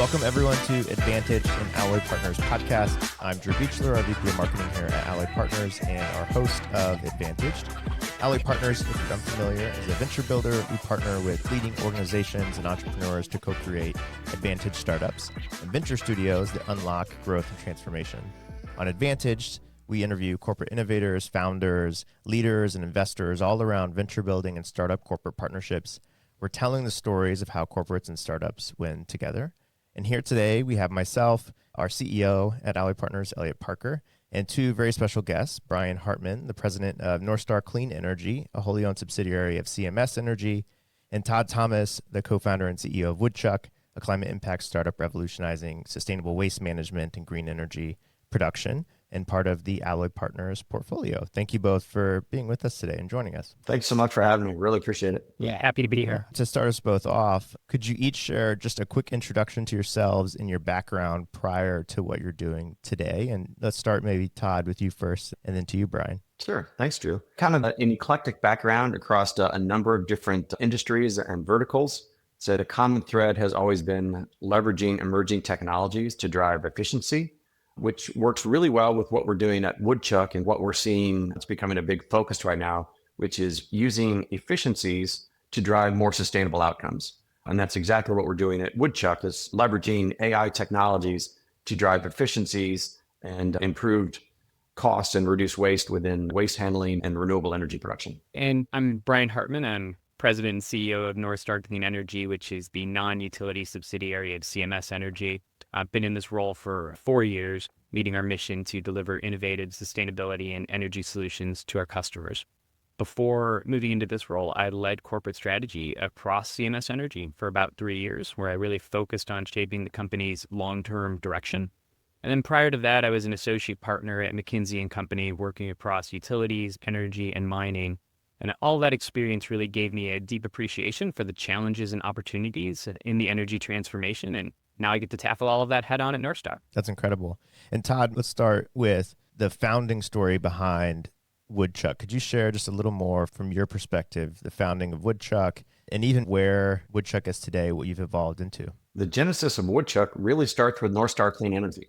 Welcome everyone to Advantage and Alloy Partners podcast. I'm Drew Beechler, our VP of Marketing here at Alloy Partners and our host of Advantaged. Alloy Partners, if you're unfamiliar, is a venture builder. We partner with leading organizations and entrepreneurs to co-create advantage startups and venture studios that unlock growth and transformation. On Advantaged, we interview corporate innovators, founders, leaders, and investors all around venture building and startup corporate partnerships. We're telling the stories of how corporates and startups win together. And here today, we have myself, our CEO at Alloy Partners, Elliot Parker, and two very special guests, Brian Hartmann, the president of NorthStar Clean Energy, a wholly owned subsidiary of CMS Energy, and Todd Thomas, the co-founder and CEO of Woodchuck, a climate impact startup revolutionizing sustainable waste management and green energy production, and part of the Alloy Partners portfolio. Thank you both for being with us today and joining us. Thanks so much for having me. Really appreciate it. Yeah, happy to be here. To start us both off, could you each share just a quick introduction to yourselves and your background prior to what you're doing today? And let's start maybe, Todd, with you first, and then to you, Brian. Sure. Thanks, Drew. Kind of an eclectic background across a number of different industries and verticals. So the common thread has always been leveraging emerging technologies to drive efficiency, which works really well with what we're doing at Woodchuck and what we're seeing that's becoming a big focus right now, which is using efficiencies to drive more sustainable outcomes. And that's exactly what we're doing at Woodchuck, is leveraging AI technologies to drive efficiencies and improved costs and reduce waste within waste handling and renewable energy production. And I'm Brian Hartmann. I'm president and CEO of NorthStar Clean Energy, which is the non-utility subsidiary of CMS Energy. I've been in this role for 4 years, meeting our mission to deliver innovative sustainability and energy solutions to our customers. Before moving into this role, I led corporate strategy across CMS Energy for about 3 years, where I really focused on shaping the company's long-term direction. And then prior to that, I was an associate partner at McKinsey & Company, working across utilities, energy, and mining. And all that experience really gave me a deep appreciation for the challenges and opportunities in the energy transformation. And now I get to tackle all of that head on at NorthStar. That's incredible. And Todd, let's start with the founding story behind Woodchuck. Could you share just a little more from your perspective, the founding of Woodchuck, and even where Woodchuck is today, what you've evolved into? The genesis of Woodchuck really starts with NorthStar Clean Energy.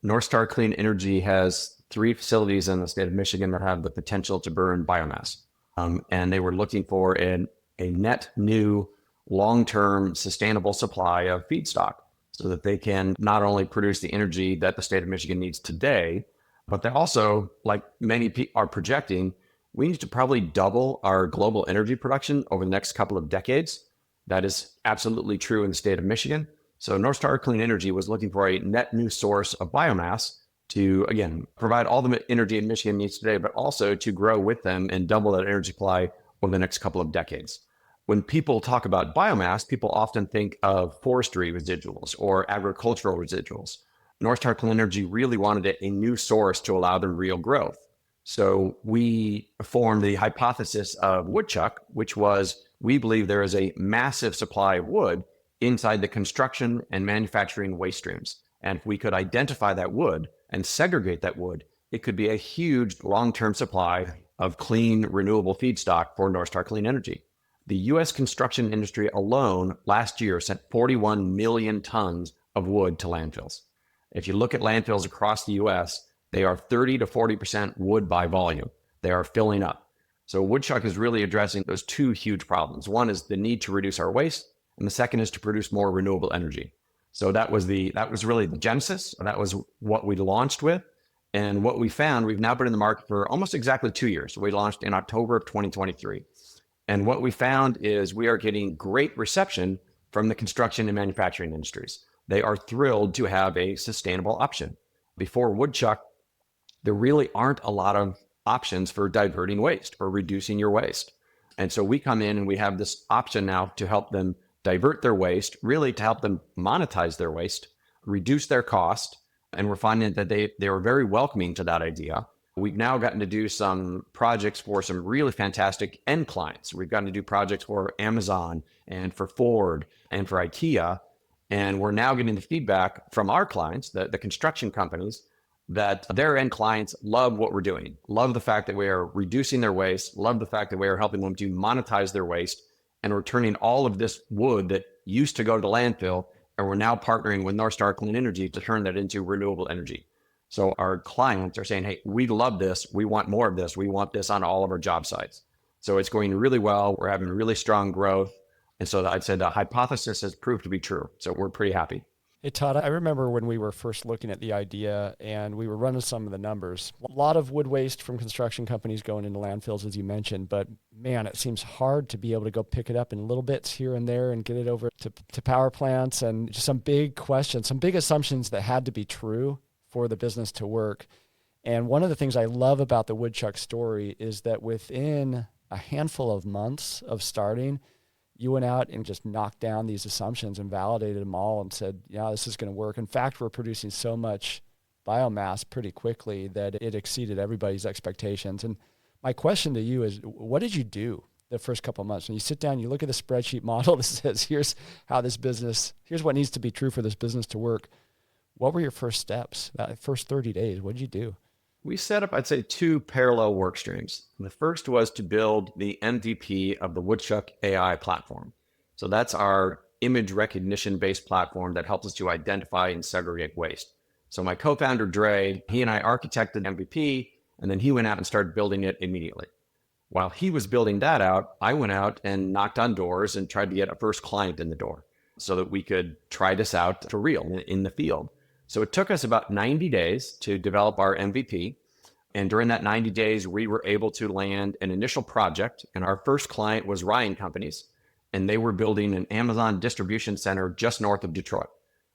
NorthStar Clean Energy has 3 facilities in the state of Michigan that have the potential to burn biomass. And they were looking for a net new long-term sustainable supply of feedstock so that they can not only produce the energy that the state of Michigan needs today, but they also, like many are projecting, we need to probably double our global energy production over the next couple of decades. That is absolutely true in the state of Michigan. So NorthStar Clean Energy was looking for a net new source of biomass to, again, provide all the energy in Michigan needs today, but also to grow with them and double that energy supply over the next couple of decades. When people talk about biomass, people often think of forestry residuals or agricultural residuals. NorthStar Clean Energy really wanted a new source to allow them real growth. So we formed the hypothesis of Woodchuck, which was, we believe there is a massive supply of wood inside the construction and manufacturing waste streams. And if we could identify that wood and segregate that wood, it could be a huge long-term supply of clean, renewable feedstock for NorthStar Clean Energy. The U.S. construction industry alone last year sent 41 million tons of wood to landfills. If you look at landfills across the U.S., they are 30 to 40% wood by volume. They are filling up. So Woodchuck is really addressing those 2 huge problems. One is the need to reduce our waste, and the second is to produce more renewable energy. So that was really the genesis. That was what we launched with. And what we found, we've now been in the market for almost exactly 2 years. We launched in October of 2023. And what we found is we are getting great reception from the construction and manufacturing industries. They are thrilled to have a sustainable option. Before Woodchuck, there really aren't a lot of options for diverting waste or reducing your waste. And so we come in and we have this option now to help them divert their waste, really to help them monetize their waste, reduce their cost. And we're finding that they were very welcoming to that idea. We've now gotten to do some projects for some really fantastic end clients. We've gotten to do projects for Amazon and for Ford and for IKEA. And we're now getting the feedback from our clients, the construction companies, that their end clients love what we're doing, love the fact that we are reducing their waste, love the fact that we are helping them to monetize their waste, and we're turning all of this wood that used to go to the landfill And we're now partnering with NorthStar Clean Energy to turn that into renewable energy. So our clients are saying, hey, we love this. We want more of this. We want this on all of our job sites. So it's going really well. We're having really strong growth. And so I'd say the hypothesis has proved to be true. So we're pretty happy. Hey, Todd, I remember when we were first looking at the idea and we were running some of the numbers. A lot of wood waste from construction companies going into landfills, as you mentioned, but man, it seems hard to be able to go pick it up in little bits here and there and get it over to power plants, and just some big questions, some big assumptions that had to be true for the business to work. And one of the things I love about the Woodchuck story is that within a handful of months of starting, you went out and just knocked down these assumptions and validated them all and said, yeah, this is going to work. In fact, we're producing so much biomass pretty quickly that it exceeded everybody's expectations. And my question to you is, what did you do the first couple of months? When you sit down, you look at the spreadsheet model that says, here's what needs to be true for this business to work. What were your first steps, that first 30 days? What did you do? We set up, I'd say, two parallel work streams. The first was to build the MVP of the Woodchuck AI platform. So that's our image recognition-based platform that helps us to identify and segregate waste. So my co-founder, Dre, he and I architected MVP, and then he went out and started building it immediately. While he was building that out, I went out and knocked on doors and tried to get a first client in the door so that we could try this out for real in the field. So it took us about 90 days to develop our MVP. And during that 90 days, we were able to land an initial project. And our first client was Ryan Companies. And they were building an Amazon distribution center just north of Detroit.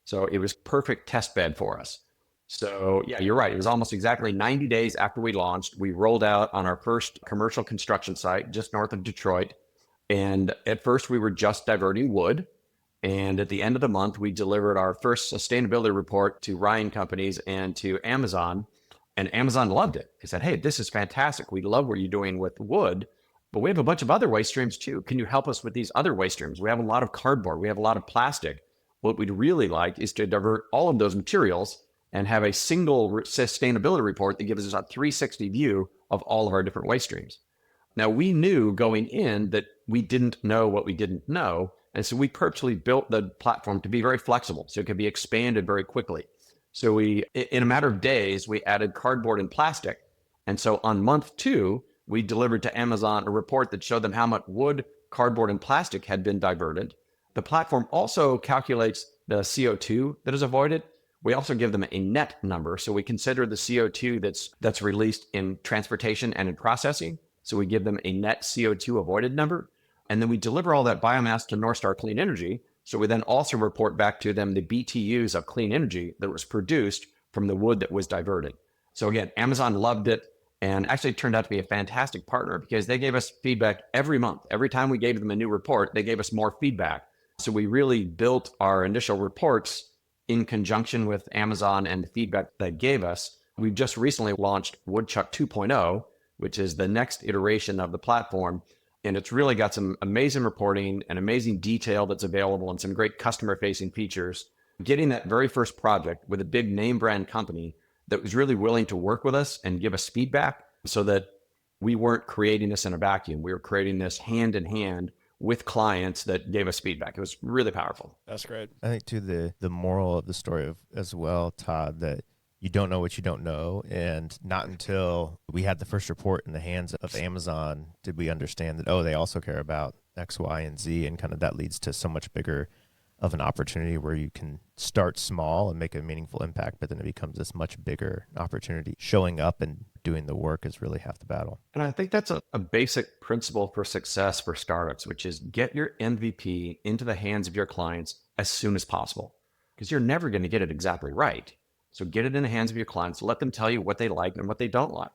So it was perfect test bed for us. So yeah, you're right. It was almost exactly 90 days after we launched. We rolled out on our first commercial construction site just north of Detroit. And at first we were just diverting wood. And at the end of the month, we delivered our first sustainability report to Ryan Companies and to Amazon. And Amazon loved it. They said, hey, this is fantastic. We love what you're doing with wood, but we have a bunch of other waste streams too. Can you help us with these other waste streams? We have a lot of cardboard. We have a lot of plastic. What we'd really like is to divert all of those materials and have a single sustainability report that gives us a 360 view of all of our different waste streams. Now, we knew going in that we didn't know what we didn't know. And so we purposely built the platform to be very flexible so it could be expanded very quickly. So we, in a matter of days, we added cardboard and plastic. And so on month 2, we delivered to Amazon a report that showed them how much wood, cardboard, and plastic had been diverted. The platform also calculates the CO2 that is avoided. We also give them a net number. So we consider the CO2 that's released in transportation and in processing. So we give them a net CO2 avoided number. And then we deliver all that biomass to NorthStar Clean Energy. So we then also report back to them the BTUs of clean energy that was produced from the wood that was diverted. So again, Amazon loved it and actually turned out to be a fantastic partner because they gave us feedback every month. Every time we gave them a new report, they gave us more feedback. So we really built our initial reports in conjunction with Amazon and the feedback they gave us. We've just recently launched Woodchuck 2.0, which is the next iteration of the platform. And it's really got some amazing reporting and amazing detail that's available and some great customer-facing features. Getting that very first project with a big name brand company that was really willing to work with us and give us feedback so that we weren't creating this in a vacuum. We were creating this hand in hand with clients that gave us feedback. It was really powerful. That's great. I think too the moral of the story as well, Todd, that you don't know what you don't know. And not until we had the first report in the hands of Amazon did we understand that, oh, they also care about X, Y, and Z. And kind of that leads to so much bigger of an opportunity where you can start small and make a meaningful impact, but then it becomes this much bigger opportunity. Showing up and doing the work is really half the battle. And I think that's a basic principle for success for startups, which is get your MVP into the hands of your clients as soon as possible, because you're never going to get it exactly right. So get it in the hands of your clients, let them tell you what they like and what they don't like.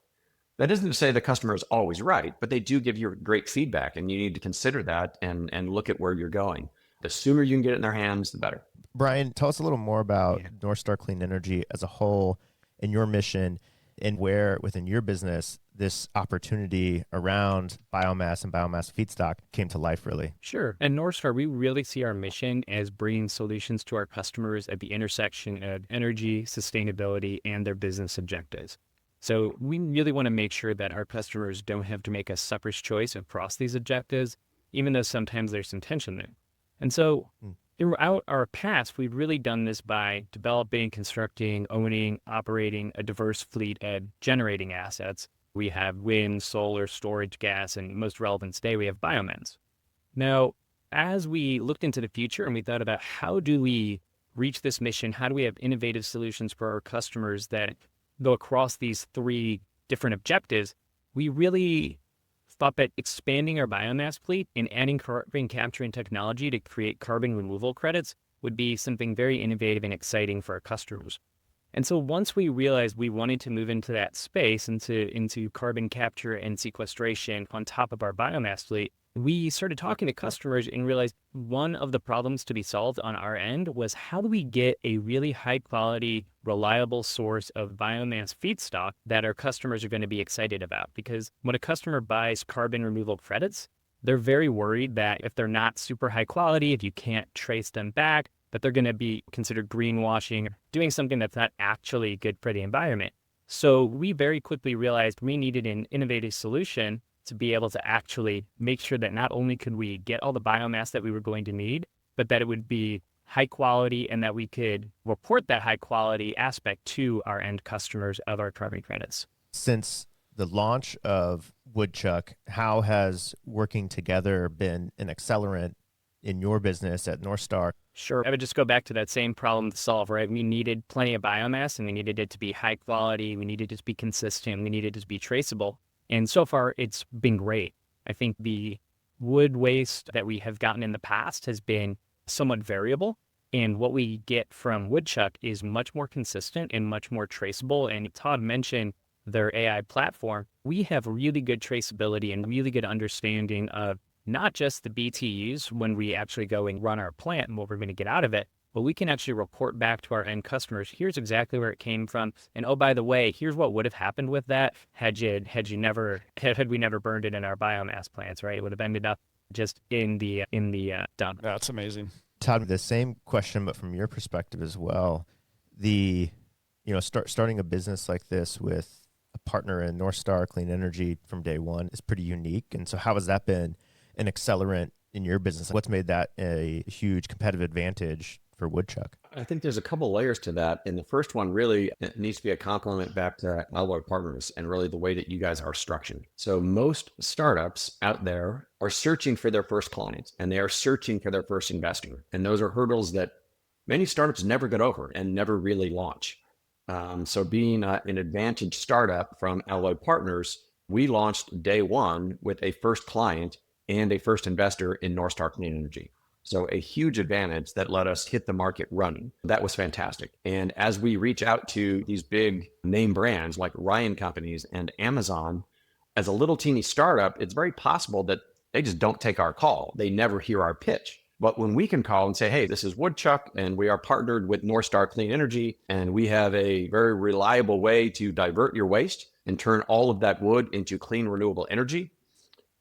That isn't to say the customer is always right, but they do give you great feedback, and you need to consider that and look at where you're going. The sooner you can get it in their hands, the better. Brian, tell us a little more about NorthStar Clean Energy as a whole and your mission, and where within your business this opportunity around biomass and biomass feedstock came to life, really. Sure. At NorthStar, we really see our mission as bringing solutions to our customers at the intersection of energy, sustainability, and their business objectives. So we really want to make sure that our customers don't have to make a separate choice across these objectives, even though sometimes there's some tension there. And so throughout our past, we've really done this by developing, constructing, owning, operating a diverse fleet of generating assets. We have wind, solar, storage, gas, and most relevant today, we have biomass. Now, as we looked into the future and we thought about how do we reach this mission, how do we have innovative solutions for our customers that go across these three different objectives, we really thought that expanding our biomass fleet and adding carbon capturing technology to create carbon removal credits would be something very innovative and exciting for our customers. And so once we realized we wanted to move into that space, into carbon capture and sequestration on top of our biomass fleet, we started talking to customers and realized one of the problems to be solved on our end was how do we get a really high quality, reliable source of biomass feedstock that our customers are going to be excited about? Because when a customer buys carbon removal credits, they're very worried that if they're not super high quality, if you can't trace them back, that they're going to be considered greenwashing, doing something that's not actually good for the environment. So we very quickly realized we needed an innovative solution to be able to actually make sure that not only could we get all the biomass that we were going to need, but that it would be high quality and that we could report that high quality aspect to our end customers of our carbon credits. Since the launch of Woodchuck, how has working together been an accelerant in your business at NorthStar? Sure. I would just go back to that same problem to solve, right? We needed plenty of biomass and we needed it to be high quality. We needed it to be consistent. We needed it to be traceable. And so far, it's been great. I think the wood waste that we have gotten in the past has been somewhat variable. And what we get from Woodchuck is much more consistent and much more traceable. And Todd mentioned their AI platform. We have really good traceability and really good understanding of not just the BTUs when we actually go and run our plant and what we're going to get out of it, but we can actually report back to our end customers, here's exactly where it came from. And oh, by the way, here's what would have happened with that had we never burned it in our biomass plants, right? It would have ended up just in the dump. That's amazing. Todd, the same question, but from your perspective as well. Starting a business like this with a partner in NorthStar Clean Energy from day one is pretty unique. And so how has that been an accelerant in your business? What's made that a huge competitive advantage for Woodchuck? I think there's a couple layers to that. And the first one really it needs to be a compliment back to Alloy Partners and really the way that you guys are structured. So most startups out there are searching for their first clients and they are searching for their first investor. And those are hurdles that many startups never get over and never really launch. So being an advantage startup from Alloy Partners, we launched day one with a first client and a first investor in NorthStar Clean Energy. So a huge advantage that let us hit the market running. That was fantastic. And as we reach out to these big name brands like Ryan Companies and Amazon, as a little teeny startup, it's very possible that they just don't take our call. They never hear our pitch. But when we can call and say, hey, this is Woodchuck, and we are partnered with NorthStar Clean Energy, and we have a very reliable way to divert your waste and turn all of that wood into clean, renewable energy.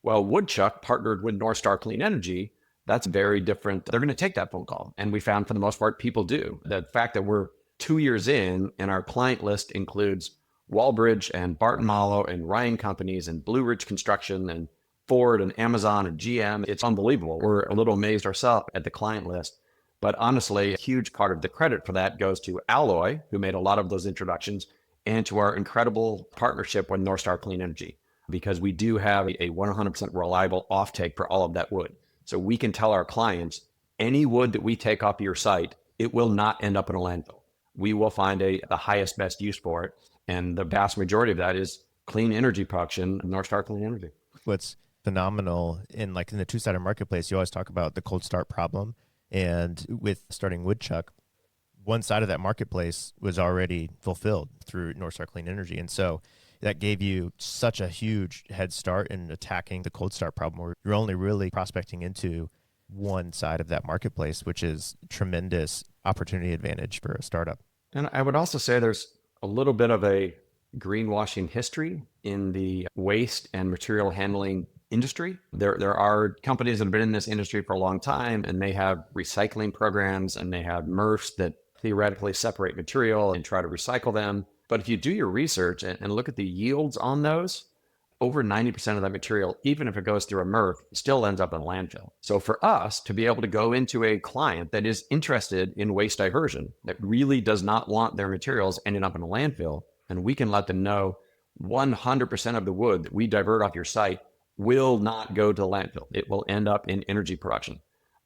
Well, Woodchuck partnered with NorthStar Clean Energy. That's very different. They're going to take that phone call. And we found for the most part, people do. The fact that we're 2 years in and our client list includes Walbridge and Barton Malo and Ryan Companies and Blue Ridge Construction and Ford and Amazon and GM. It's unbelievable. We're a little amazed ourselves at the client list. But honestly, a huge part of the credit for that goes to Alloy, who made a lot of those introductions, and to our incredible partnership with NorthStar Clean Energy, because we do have a 100% reliable offtake for all of that wood. So we can tell our clients, any wood that we take off your site, it will not end up in a landfill. We will find the highest, best use for it. And the vast majority of that is clean energy production, NorthStar Clean Energy. What's phenomenal in the two-sided marketplace, you always talk about the cold start problem. And with starting Woodchuck, one side of that marketplace was already fulfilled through NorthStar Clean Energy. And so that gave you such a huge head start in attacking the cold start problem, where you're only really prospecting into one side of that marketplace, which is tremendous opportunity advantage for a startup. And I would also say there's a little bit of a greenwashing history in the waste and material handling industry. There are companies that have been in this industry for a long time, and they have recycling programs and they have MRFs that theoretically separate material and try to recycle them. But if you do your research and look at the yields on those, over 90% of that material, even if it goes through a MRF, still ends up in a landfill. So for us to be able to go into a client that is interested in waste diversion, that really does not want their materials ending up in a landfill, and we can let them know 100% of the wood that we divert off your site will not go to the landfill. It will end up in energy production.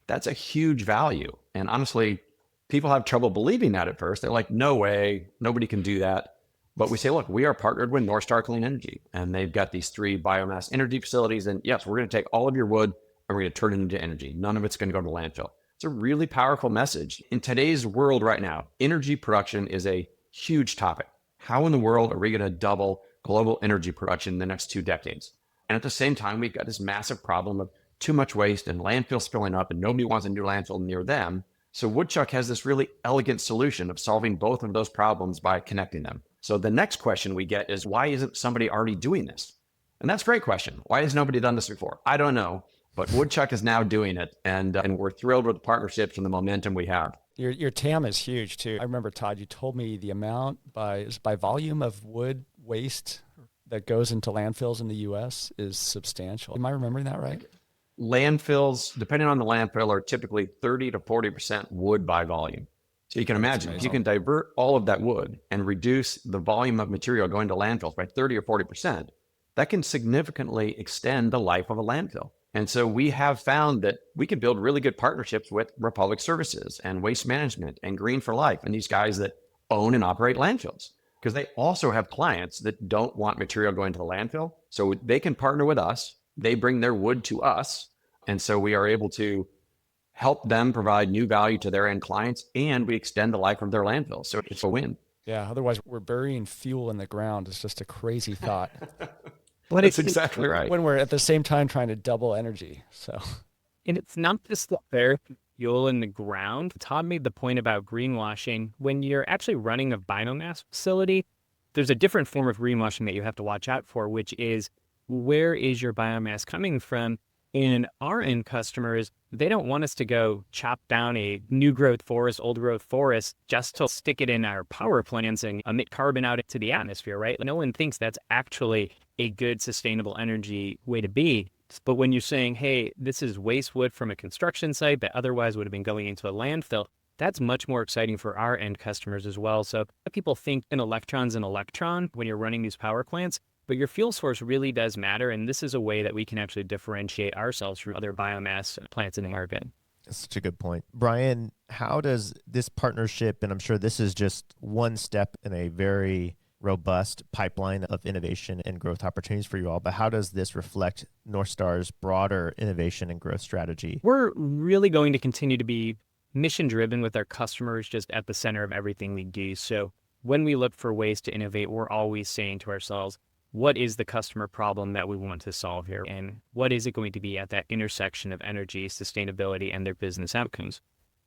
That's a huge value. And honestly, people have trouble believing that at first. They're like, no way, nobody can do that. But we say, look, we are partnered with NorthStar Clean Energy, and they've got these 3 biomass energy facilities. And yes, we're going to take all of your wood and we're going to turn it into energy. None of it's going to go to landfill. It's a really powerful message. In today's world right now, energy production is a huge topic. How in the world are we going to double global energy production in the next 2 decades? And at the same time, we've got this massive problem of too much waste and landfills filling up, and nobody wants a new landfill near them. So Woodchuck has this really elegant solution of solving both of those problems by connecting them. So the next question we get is, why isn't somebody already doing this? And that's a great question. Why has nobody done this before? I don't know, but Woodchuck is now doing it, and we're thrilled with the partnerships and the momentum we have. Your TAM is huge too. I remember, Todd, you told me the amount by volume of wood waste that goes into landfills in the U.S. is substantial. Am I remembering that right? Landfills, depending on the landfill, are typically 30 to 40% wood by volume. So you can imagine, if you can divert all of that wood and reduce the volume of material going to landfills by 30 or 40%, that can significantly extend the life of a landfill. And so we have found that we can build really good partnerships with Republic Services and Waste Management and Green for Life and these guys that own and operate landfills, because they also have clients that don't want material going to the landfill. So they can partner with us. They bring their wood to us. And so we are able to help them provide new value to their end clients, and we extend the life of their landfill. So it's a win. Yeah. Otherwise, we're burying fuel in the ground. It's just a crazy thought. But That's exactly right. When we're at the same time trying to double energy. So, and it's not just the bare fuel in the ground. Todd made the point about greenwashing. When you're actually running a biomass facility, there's a different form of greenwashing that you have to watch out for, which is, where is your biomass coming from? And our end customers, they don't want us to go chop down a new growth forest, old growth forest, just to stick it in our power plants and emit carbon out into the atmosphere, right? No one thinks that's actually a good, sustainable energy way to be. But when you're saying, hey, this is waste wood from a construction site that otherwise would have been going into a landfill, that's much more exciting for our end customers as well. So people think an electron's an electron when you're running these power plants, but your fuel source really does matter. And this is a way that we can actually differentiate ourselves from other biomass plants in the market. That's such a good point. Brian, how does this partnership, and I'm sure this is just one step in a very robust pipeline of innovation and growth opportunities for you all, but how does this reflect NorthStar's broader innovation and growth strategy? We're really going to continue to be mission driven with our customers, just at the center of everything we do. So when we look for ways to innovate, we're always saying to ourselves, what is the customer problem that we want to solve here? And what is it going to be at that intersection of energy, sustainability, and their business outcomes?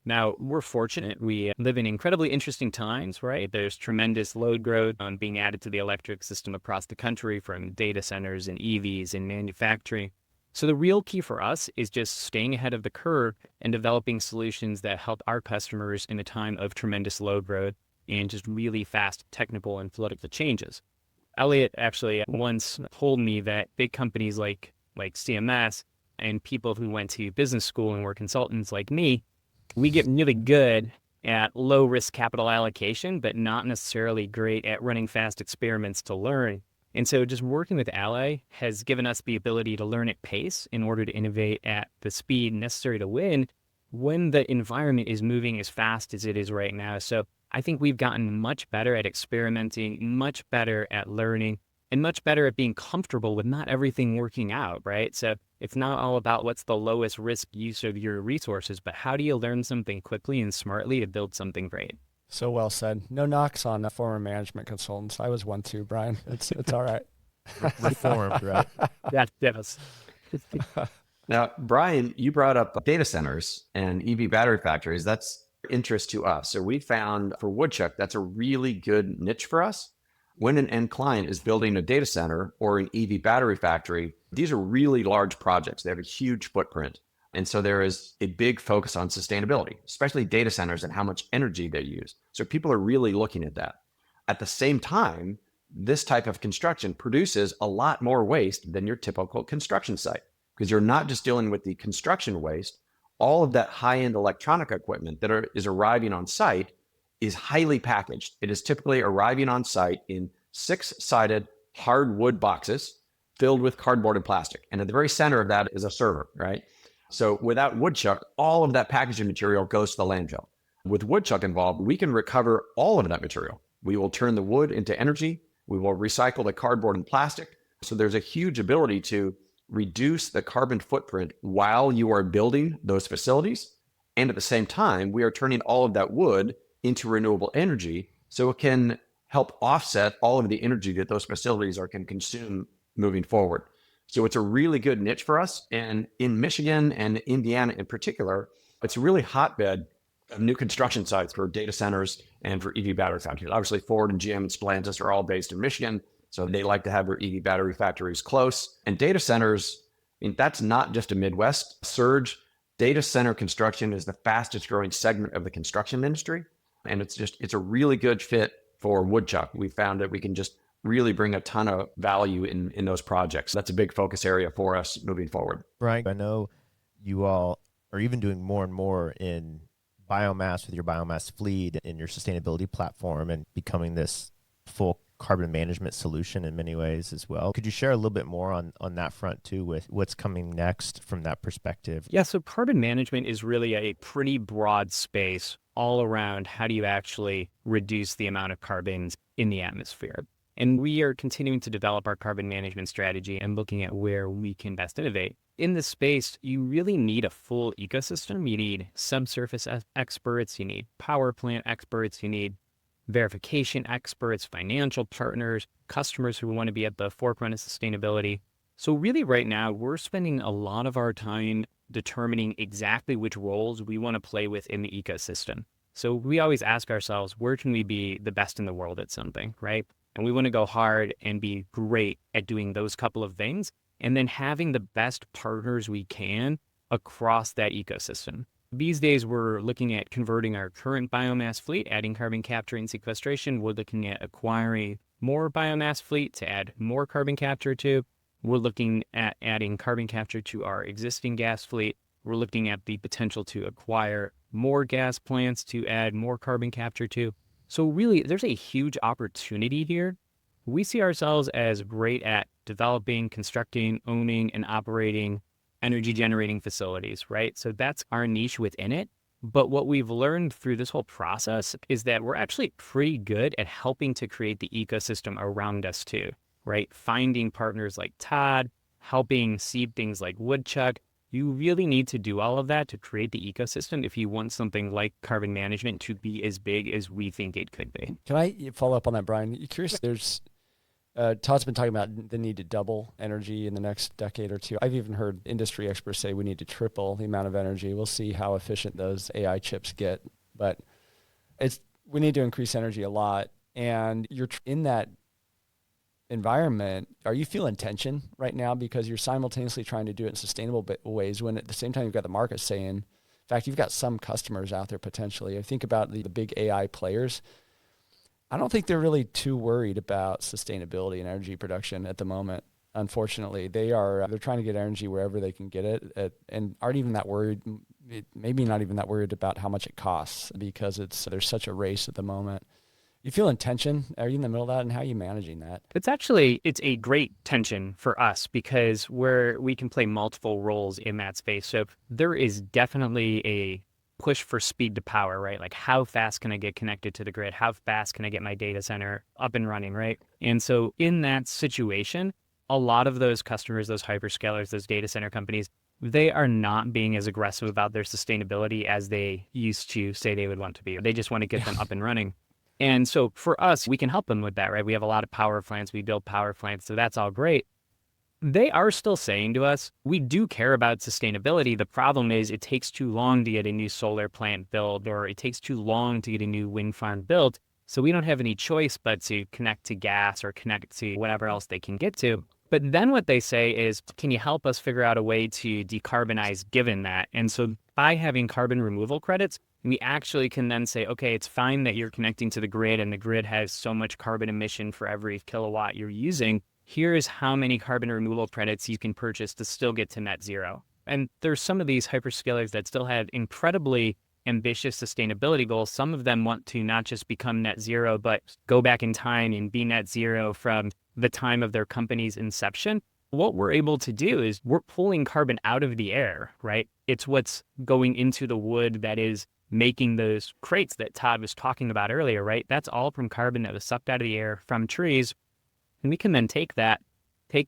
Now, we're fortunate. We live in incredibly interesting times, right? There's tremendous load growth on being added to the electric system across the country, from data centers and EVs and manufacturing. So the real key for us is just staying ahead of the curve and developing solutions that help our customers in a time of tremendous load growth and just really fast technical and political changes. Elliot actually once told me that big companies like CMS and people who went to business school and were consultants like me, we get really good at low risk capital allocation, but not necessarily great at running fast experiments to learn. And so just working with Ally has given us the ability to learn at pace in order to innovate at the speed necessary to win when the environment is moving as fast as it is right now. So I think we've gotten much better at experimenting, much better at learning, and much better at being comfortable with not everything working out, right? So it's not all about what's the lowest risk use of your resources, but how do you learn something quickly and smartly to build something great? so well said. No knocks on former management consultants. I was one too, Brian. It's all right. Reformed, right? Yes. Now, Brian, you brought up data centers and EV battery factories. That's interest to us. So we found for Woodchuck, that's a really good niche for us. When an end client is building a data center or an EV battery factory, these are really large projects. They have a huge footprint. And so there is a big focus on sustainability, especially data centers and how much energy they use. So people are really looking at that. At the same time, this type of construction produces a lot more waste than your typical construction site, because you're not just dealing with the construction waste. All of that high-end electronic equipment that is arriving on site is highly packaged. It is typically arriving on site in 6-sided hardwood boxes filled with cardboard and plastic. And at the very center of that is a server, right? So without Woodchuck, all of that packaging material goes to the landfill. With Woodchuck involved, we can recover all of that material. We will turn the wood into energy. We will recycle the cardboard and plastic. So there's a huge ability to reduce the carbon footprint while you are building those facilities. And at the same time, we are turning all of that wood into renewable energy so it can help offset all of the energy that those facilities can consume moving forward. So it's a really good niche for us. And in Michigan and Indiana in particular, it's a really hotbed of new construction sites for data centers and for EV battery factories. Obviously, Ford and GM and Stellantis are all based in Michigan, so they like to have their EV battery factories close. And data centers, I mean, that's not just a Midwest surge. Data center construction is the fastest growing segment of the construction industry. And it's a really good fit for Woodchuck. We found that we can just really bring a ton of value in those projects. That's a big focus area for us moving forward. Brian, I know you all are even doing more and more in biomass with your biomass fleet and your sustainability platform and becoming this full carbon management solution in many ways as well. Could you share a little bit more on that front too, with what's coming next from that perspective? Yeah, so carbon management is really a pretty broad space all around how do you actually reduce the amount of carbons in the atmosphere. And we are continuing to develop our carbon management strategy and looking at where we can best innovate. In this space, you really need a full ecosystem. You need subsurface experts, you need power plant experts, you need verification experts, financial partners, customers who want to be at the forefront of sustainability. So really right now, we're spending a lot of our time determining exactly which roles we want to play within the ecosystem. So we always ask ourselves, where can we be the best in the world at something, right? And we want to go hard and be great at doing those couple of things, and then having the best partners we can across that ecosystem. These days, we're looking at converting our current biomass fleet, adding carbon capture and sequestration. We're looking at acquiring more biomass fleet to add more carbon capture to. We're looking at adding carbon capture to our existing gas fleet. We're looking at the potential to acquire more gas plants to add more carbon capture to. So really, there's a huge opportunity here. We see ourselves as great at developing, constructing, owning, and operating energy generating facilities, right? So that's our niche within it. But what we've learned through this whole process is that we're actually pretty good at helping to create the ecosystem around us too, right? Finding partners like Todd, helping seed things like Woodchuck. You really need to do all of that to create the ecosystem if you want something like carbon management to be as big as we think it could be. Can I follow up on that, Brian? You're curious, there's Todd's been talking about the need to double energy in the next decade or two. I've even heard industry experts say we need to triple the amount of energy. We'll see how efficient those AI chips get, but we need to increase energy a lot. And you're in that environment. Are you feeling tension right now because you're simultaneously trying to do it in sustainable ways when at the same time you've got the market saying, in fact, you've got some customers out there potentially. I think about the big AI players. I don't think they're really too worried about sustainability and energy production at the moment. Unfortunately, they're trying to get energy wherever they can get it, and aren't even that worried. Maybe not even that worried about how much it costs because there's such a race at the moment. You feel tension? Are you in the middle of that, and how are you managing that? It's a great tension for us because we can play multiple roles in that space. So there is definitely a push for speed to power, right? Like how fast can I get connected to the grid? How fast can I get my data center up and running, right? And so in that situation, a lot of those customers, those hyperscalers, those data center companies, they are not being as aggressive about their sustainability as they used to say they would want to be. They just want to get them up and running. And so for us, we can help them with that, right? We have a lot of power plants. We build power plants. So that's all great. They are still saying to us, we do care about sustainability. The problem is it takes too long to get a new solar plant built, or it takes too long to get a new wind farm built. So we don't have any choice but to connect to gas or connect to whatever else they can get to. But then what they say is, can you help us figure out a way to decarbonize given that? And so by having carbon removal credits, we actually can then say, okay, it's fine that you're connecting to the grid and the grid has so much carbon emission for every kilowatt you're using. Here's how many carbon removal credits you can purchase to still get to net zero. And there's some of these hyperscalers that still have incredibly ambitious sustainability goals. Some of them want to not just become net zero, but go back in time and be net zero from the time of their company's inception. What we're able to do is we're pulling carbon out of the air, right? It's what's going into the wood that is making those crates that Todd was talking about earlier, right? That's all from carbon that was sucked out of the air from trees. And we can then take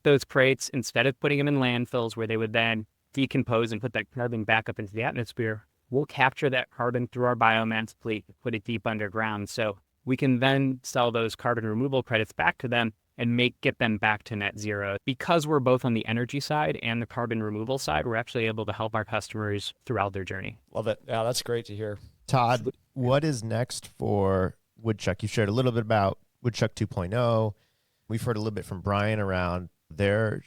those crates, instead of putting them in landfills where they would then decompose and put that carbon back up into the atmosphere, we'll capture that carbon through our biomass fleet, put it deep underground. So we can then sell those carbon removal credits back to them and get them back to net zero. Because we're both on the energy side and the carbon removal side, we're actually able to help our customers throughout their journey. Love it. Yeah, that's great to hear. Todd, what is next for Woodchuck? You shared a little bit about Woodchuck 2.0. We've heard a little bit from Brian around their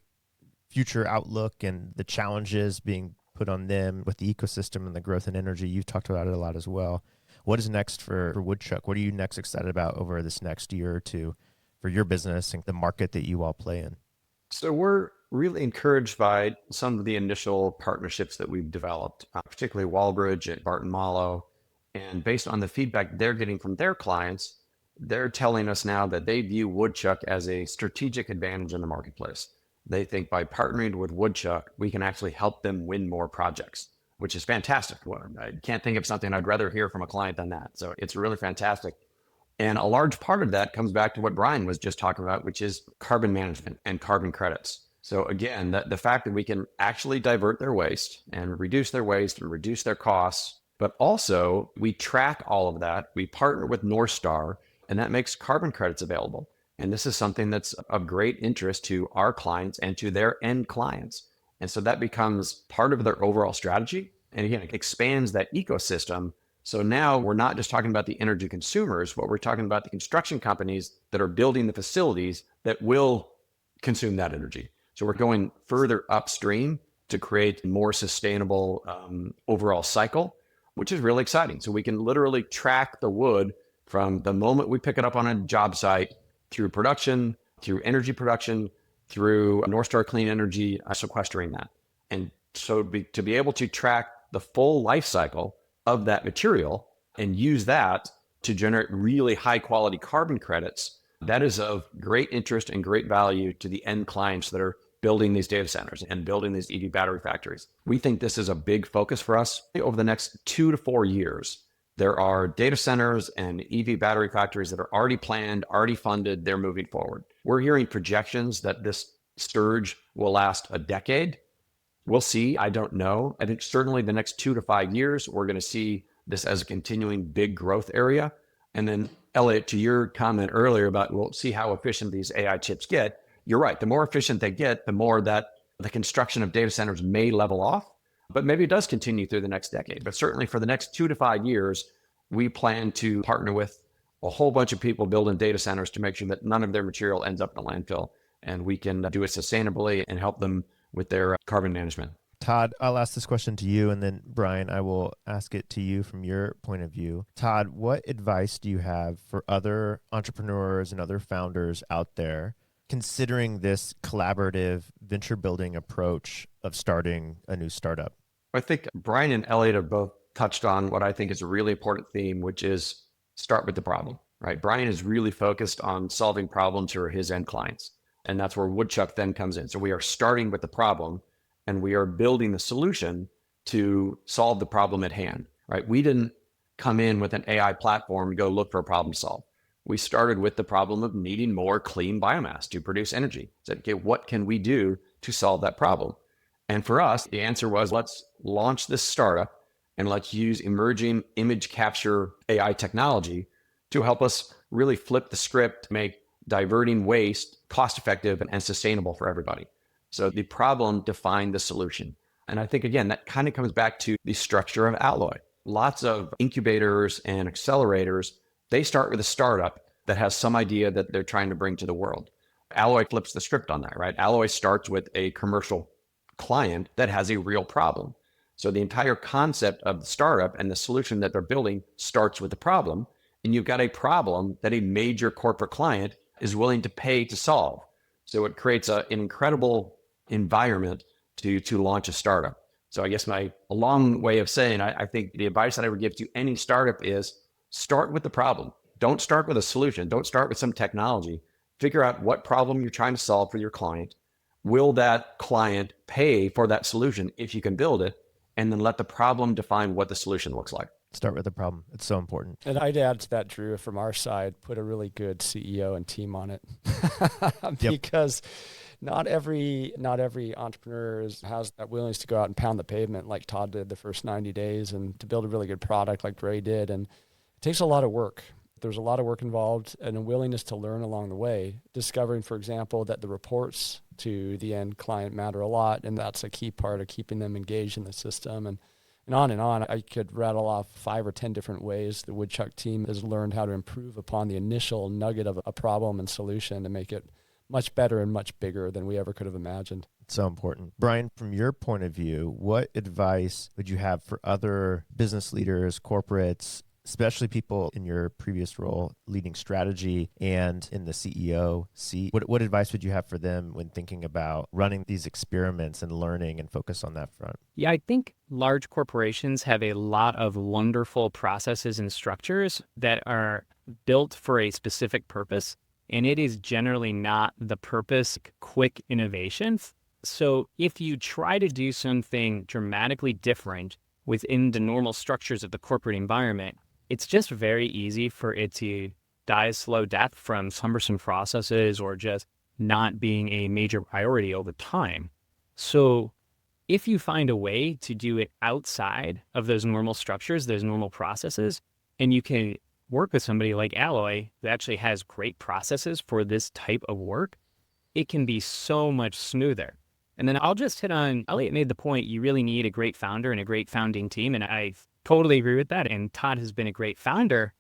future outlook and the challenges being put on them with the ecosystem and the growth in energy. You've talked about it a lot as well. What is next for Woodchuck? What are you next excited about over this next year or two for your business and the market that you all play in? So we're really encouraged by some of the initial partnerships that we've developed, particularly Walbridge and Barton Mallow. And based on the feedback they're getting from their clients, they're telling us now that they view Woodchuck as a strategic advantage in the marketplace. They think by partnering with Woodchuck, we can actually help them win more projects, which is fantastic. I can't think of something I'd rather hear from a client than that. So it's really fantastic. And a large part of that comes back to what Brian was just talking about, which is carbon management and carbon credits. So again, the fact that we can actually divert their waste and reduce their costs, but also we track all of that. We partner with NorthStar, and that makes carbon credits available. And this is something that's of great interest to our clients and to their end clients. And so that becomes part of their overall strategy. And again, it expands that ecosystem. So now we're not just talking about the energy consumers, but we're talking about the construction companies that are building the facilities that will consume that energy. So we're going further upstream to create a more sustainable overall cycle, which is really exciting. So we can literally track the wood from the moment we pick it up on a job site through production, through energy production, through NorthStar Clean Energy sequestering that. And so to be able to track the full life cycle of that material and use that to generate really high quality carbon credits, that is of great interest and great value to the end clients that are building these data centers and building these EV battery factories. We think this is a big focus for us over the next 2 to 4 years. There are data centers and EV battery factories that are already planned, already funded, they're moving forward. We're hearing projections that this surge will last a decade. We'll see, I don't know. I think certainly the next 2 to 5 years, we're going to see this as a continuing big growth area. And then Elliot, to your comment earlier about we'll see how efficient these AI chips get, you're right. The more efficient they get, the more that the construction of data centers may level off. But maybe it does continue through the next decade. But certainly for the next 2 to 5 years, we plan to partner with a whole bunch of people building data centers to make sure that none of their material ends up in a landfill. And we can do it sustainably and help them with their carbon management. Todd, I'll ask this question to you, and then Brian, I will ask it to you from your point of view. Todd, what advice do you have for other entrepreneurs and other founders out there considering this collaborative venture building approach of starting a new startup? I think Brian and Elliot have both touched on what I think is a really important theme, which is start with the problem, right? Brian is really focused on solving problems for his end clients. And that's where Woodchuck then comes in. So we are starting with the problem and we are building the solution to solve the problem at hand, right? We didn't come in with an AI platform and go look for a problem to solve. We started with the problem of needing more clean biomass to produce energy. Said, okay, what can we do to solve that problem? And for us, the answer was, let's launch this startup and let's use emerging image capture AI technology to help us really flip the script, make diverting waste cost-effective and sustainable for everybody. So the problem defined the solution. And I think, again, that kind of comes back to the structure of Alloy. Lots of incubators and accelerators, they start with a startup that has some idea that they're trying to bring to the world. Alloy flips the script on that, right? Alloy starts with a commercial client that has a real problem. So the entire concept of the startup and the solution that they're building starts with the problem. And you've got a problem that a major corporate client is willing to pay to solve. So it creates an incredible environment to launch a startup. So I guess a long way of saying, I think the advice that I would give to any startup is start with the problem. Don't start with a solution. Don't start with some technology. Figure out what problem you're trying to solve for your client. Will that client pay for that solution if you can build it? And then let the problem define what the solution looks like. Start with the problem. It's so important. And I'd add to that, Drew, from our side, put a really good CEO and team on it. Because not every entrepreneur has that willingness to go out and pound the pavement like Todd did the first 90 days and to build a really good product like Bray did. And it takes a lot of work. There's a lot of work involved and a willingness to learn along the way, discovering, for example, that the reports to the end client matter a lot. And that's a key part of keeping them engaged in the system. And on and on. I could rattle off 5 or 10 different ways the Woodchuck team has learned how to improve upon the initial nugget of a problem and solution to make it much better and much bigger than we ever could have imagined. It's so important. Brian, from your point of view, what advice would you have for other business leaders, corporates, especially people in your previous role leading strategy and in the CEO seat? What advice would you have for them when thinking about running these experiments and learning and focus on that front? Yeah, I think large corporations have a lot of wonderful processes and structures that are built for a specific purpose. And it is generally not the purpose, quick innovation. So if you try to do something dramatically different within the normal structures of the corporate environment, it's just very easy for it to die a slow death from cumbersome processes or just not being a major priority over time. So if you find a way to do it outside of those normal structures, those normal processes, and you can work with somebody like Alloy that actually has great processes for this type of work, it can be so much smoother. And then I'll just hit on, Elliot made the point, you really need a great founder and a great founding team. And I totally agree with that. And Todd has been a great founder.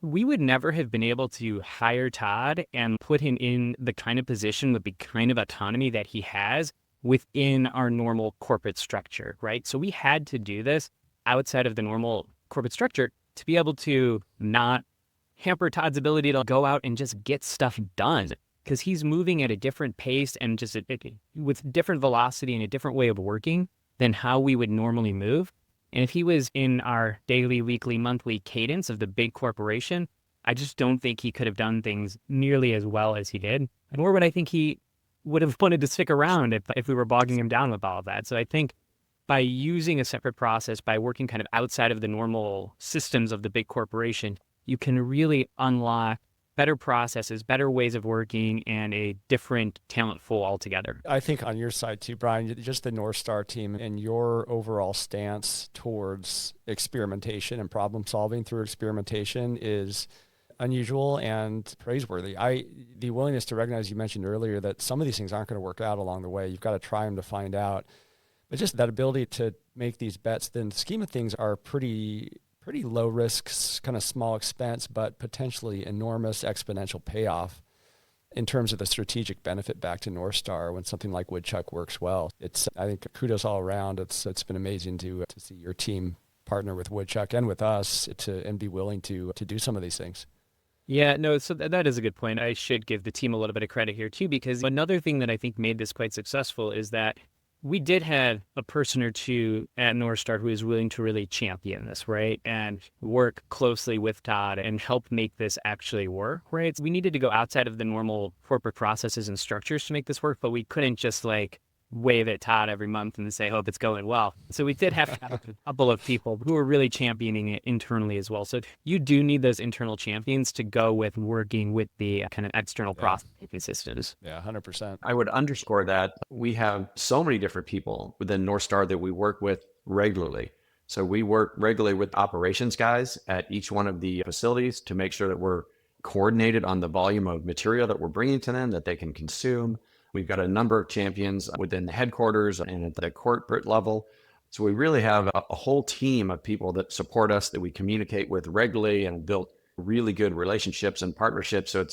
We would never have been able to hire Todd and put him in the kind of position with the kind of autonomy that he has within our normal corporate structure, right? So we had to do this outside of the normal corporate structure to be able to not hamper Todd's ability to go out and just get stuff done, because he's moving at a different pace and just with different velocity and a different way of working than how we would normally move. And if he was in our daily, weekly, monthly cadence of the big corporation, I just don't think he could have done things nearly as well as he did. Nor would I think he would have wanted to stick around if we were bogging him down with all of that. So I think by using a separate process, by working kind of outside of the normal systems of the big corporation, you can really unlock better processes, better ways of working, and a different talent pool altogether. I think on your side too, Brian, just the NorthStar team and your overall stance towards experimentation and problem solving through experimentation is unusual and praiseworthy. The willingness to recognize, you mentioned earlier, that some of these things aren't going to work out along the way. You've got to try them to find out. But just that ability to make these bets, then the scheme of things are pretty low risks, kind of small expense, but potentially enormous exponential payoff in terms of the strategic benefit back to NorthStar when something like Woodchuck works well. I think kudos all around. It's been amazing to see your team partner with Woodchuck and with us and be willing to do some of these things. Yeah, no, so that is a good point. I should give the team a little bit of credit here too, because another thing that I think made this quite successful is that we did have a person or two at NorthStar who is willing to really champion this, right? And work closely with Todd and help make this actually work, right? So we needed to go outside of the normal corporate processes and structures to make this work, but we couldn't just wave at Todd every month and say, hope it's going well. So we did have a couple of people who were really championing it internally as well. So you do need those internal champions to go with working with the kind of external processing systems. Yeah, 100%. I would underscore that we have so many different people within NorthStar that we work with regularly. So we work regularly with operations guys at each one of the facilities to make sure that we're coordinated on the volume of material that we're bringing to them that they can consume. We've got a number of champions within the headquarters and at the corporate level. So we really have a whole team of people that support us, that we communicate with regularly and build really good relationships and partnerships. So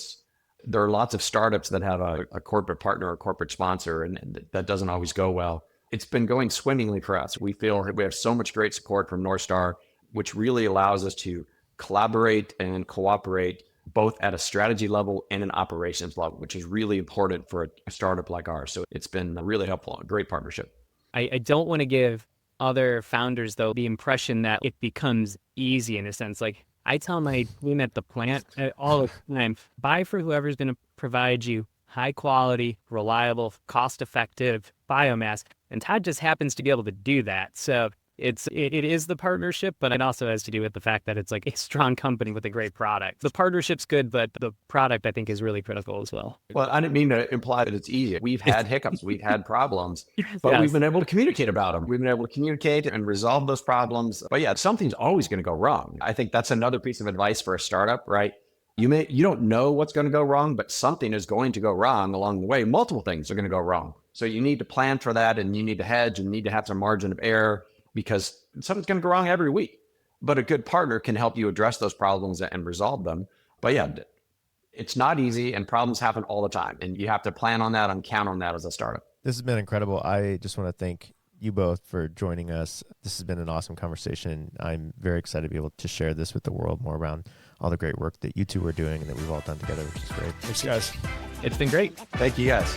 There are lots of startups that have a corporate partner or corporate sponsor, and that doesn't always go well. It's been going swimmingly for us. We feel we have so much great support from NorthStar, which really allows us to collaborate and cooperate both at a strategy level and an operations level, which is really important for a startup like ours. So it's been really helpful, a great partnership. I don't want to give other founders, though, the impression that it becomes easy in a sense. Like I tell my team at the plant all the time, buy for whoever's going to provide you high quality, reliable, cost effective biomass. And Todd just happens to be able to do that. So it is the partnership, but it also has to do with the fact that it's like a strong company with a great product. The partnership's good, but the product I think is really critical as well. Well, I didn't mean to imply that it's easy. We've had hiccups, we've had problems, but Yes. we've been able to communicate about them. We've been able to communicate and resolve those problems. But yeah, something's always going to go wrong. I think that's another piece of advice for a startup, right? You don't know what's going to go wrong, but something is going to go wrong along the way. Multiple things are going to go wrong. So you need to plan for that, and you need to hedge and need to have some margin of error, because something's going to go wrong every week. But a good partner can help you address those problems and resolve them. But yeah, it's not easy, and problems happen all the time. And you have to plan on that and count on that as a startup. This has been incredible. I just want to thank you both for joining us. This has been an awesome conversation. I'm very excited to be able to share this with the world more around all the great work that you two are doing and that we've all done together, which is great. Thanks, guys. It's been great. Thank you, guys.